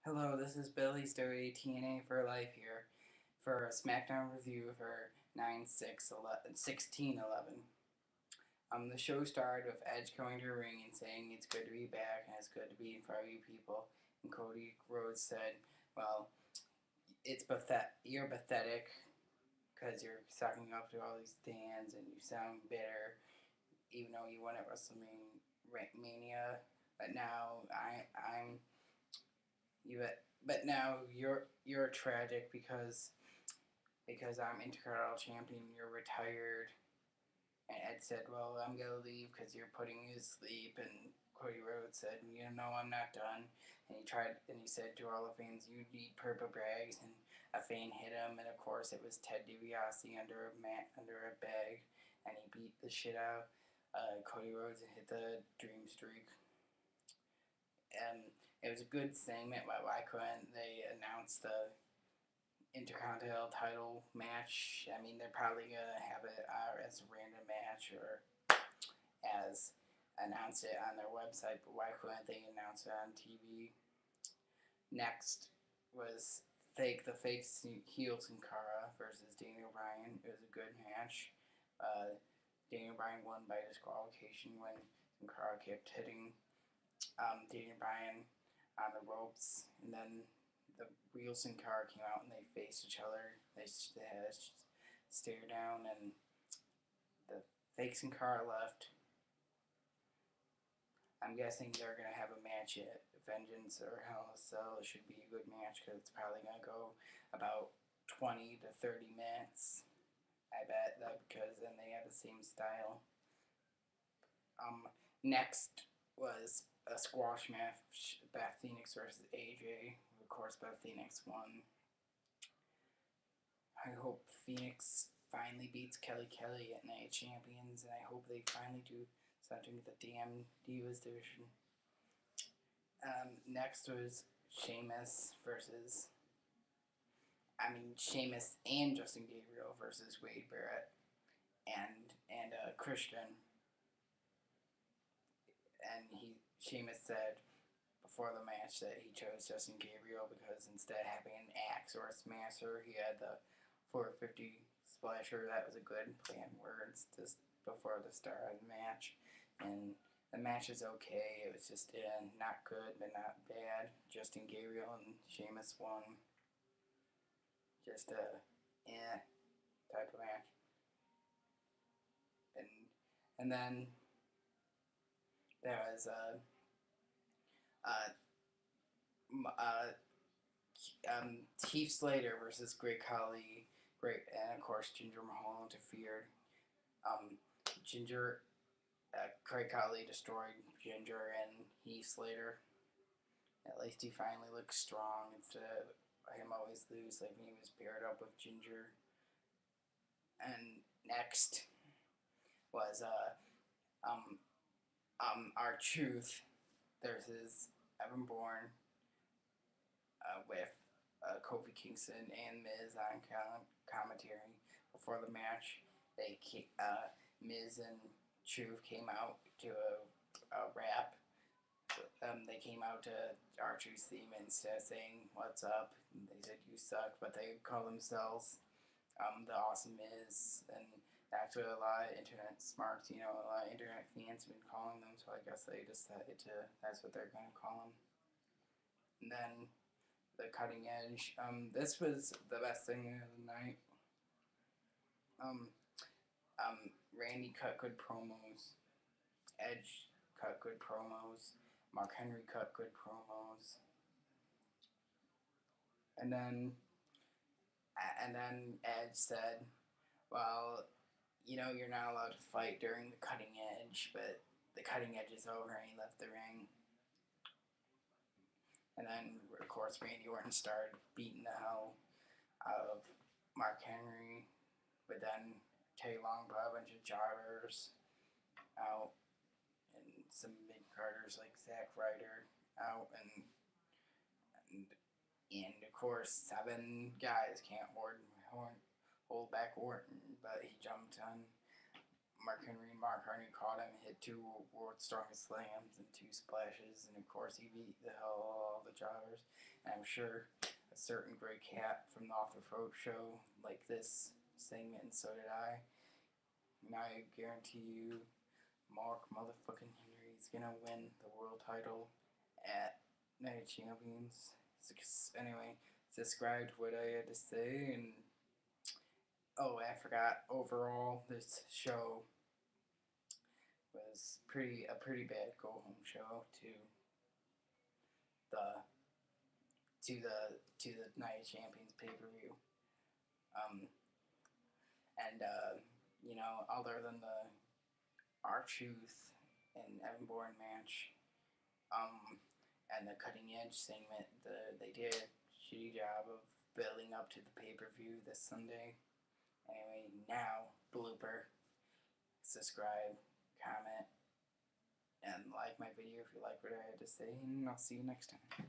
Hello, this is Billy Story, TNA for Life here for a Smackdown review for 9/6/16/11. The show started with Edge coming to the ring and saying it's good to be back and it's good to be in front of you people. And Cody Rhodes said, "Well, you're pathetic because you're sucking up to all these fans and you sound bitter, even though you won at WrestleMania. But now I'm you but now you're tragic because I'm Intercontinental Champion. You're retired." And Ed said, "Well, I'm gonna leave because you're putting me to sleep." And Cody Rhodes said, "You know, I'm not done." And he said to all the fans, "You need purple bags." And a fan hit him, and of course it was Ted DiBiase under a bag, and he beat the shit out Cody Rhodes and hit the Dream Streak. It was a good segment. Why couldn't they announce the Intercontinental title match? I mean, they're probably gonna have it as a random match or as announce it on their website, but why couldn't they announce it on TV? Next was the fake heel Sin Cara versus Daniel Bryan. It was a good match. Daniel Bryan won by disqualification when Sin Cara kept hitting Daniel Bryan on the ropes, and then the real Sin Cara came out and they faced each other. They had a stare down, and the fake Sin Cara left. I'm guessing they're gonna have a match at Vengeance or Hell in a Cell. It should be a good match because it's probably gonna go about 20 to 30 minutes. I bet that because then they have the same style. Next was a squash match: Beth Phoenix versus AJ. Of course, Beth Phoenix won. I hope Phoenix finally beats Kelly at Night Champions, and I hope they finally do something with the damn Divas division. Next was Sheamus and Justin Gabriel versus Wade Barrett and Christian. And Sheamus said before the match that he chose Justin Gabriel because instead of having an axe or a smasher, he had the 450 splasher. That was a good play on words just before the start of the match. And the match is okay. It was just not good, but not bad. Justin Gabriel and Sheamus won. Just a type of match. And and then there was uh, uh, Heath Slater versus Great Khali. And of course Jinder Mahal interfered. Um, Ginger, Great Khali destroyed Ginger and Heath Slater. At least he finally looks strong instead of him always lose like when he was paired up with Ginger. And next was um, R-Truth versus Evan Bourne with Kofi Kingston and Miz on commentary before the match. Miz and Truth came out to a rap. They came out to R-Truth's theme instead of saying "What's up?" They said "You suck," but they call themselves the Awesome Miz, and that's what a lot of internet smarts, a lot of internet fans have been calling them. So I guess they decided that's what they're going to call them. And then the cutting edge. This was the best thing of the night. Um, Randy cut good promos. Edge cut good promos. Mark Henry cut good promos. And then Edge said, "Well, you're not allowed to fight during the cutting edge, but the cutting edge is over," and he left the ring. And then, of course, Randy Orton started beating the hell out of Mark Henry, but then Teddy Long brought a bunch of jobbers out, and some mid-carders like Zack Ryder out, and of course, 7 guys can't hold back Orton, but he jumped on Mark Henry. Mark Henry caught him, hit 2 world's strongest slams and 2 splashes, and of course he beat the hell out of all the jobbers. I'm sure a certain gray cat from the Off the Road show liked this segment, and so did I. And I guarantee you, Mark motherfucking Henry's gonna win the world title at Night of Champions. Anyway, described what I had to say, and oh, I forgot. Overall, this show was a pretty bad go home show the to the Night of Champions pay per view. Um, and you know, other than the R-Truth and Evan Bourne match, and the cutting edge segment, they did a shitty job of building up to the pay per view this Sunday. Anyway, now blooper. Subscribe, comment, and like my video if you like what I had to say, and I'll see you next time.